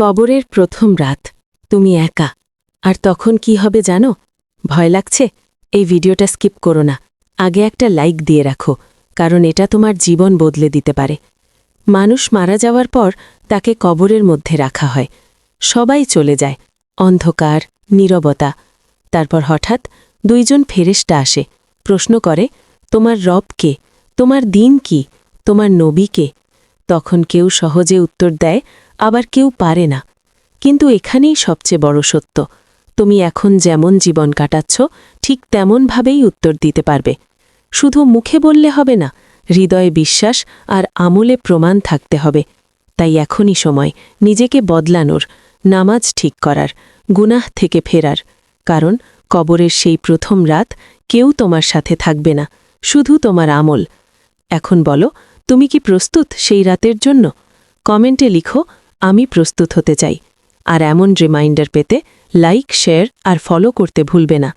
কবরের প্রথম রাত তুমি একা আর তখন কি হবে জানো? ভয় লাগছে? এই ভিডিওটা স্কিপ করো না, আগে একটা লাইক দিয়ে রাখো, কারণ এটা তোমার জীবন বদলে দিতে পারে। মানুষ মারা যাওয়ার পর তাকে কবরের মধ্যে রাখা হয়। সবাই চলে যায়, অন্ধকার, নীরবতা। তারপর হঠাৎ দুইজন ফেরেশতা আসে, প্রশ্ন করে, তোমার রব কে? তোমার দিন কি? তোমার নবী কে? তখন কেউ সহজে উত্তর দেয়, আবার কেউ পারে না। কিন্তু এখানেই সবচেয়ে বড় সত্য, তুমি এখন যেমন জীবন কাটাচ্ছ ঠিক তেমনভাবেই উত্তর দিতে পারবে। শুধু মুখে বললে হবে না, হৃদয়ে বিশ্বাস আর আমলে প্রমাণ থাকতে হবে। তাই এখনই সময় নিজেকে বদলানোর, নামাজ ঠিক করার, গুনাহ থেকে ফেরার। কারণ কবরের সেই প্রথম রাত কেউ তোমার সাথে থাকবে না, শুধু তোমার আমল। এখন বলো, তুমি কি প্রস্তুত সেই রাতের জন্য? কমেন্টে লিখো, আমি প্রস্তুত হতে চাই। আর এমন রিমাইন্ডার পেতে লাইক, শেয়ার আর ফলো করতে ভুলবে না।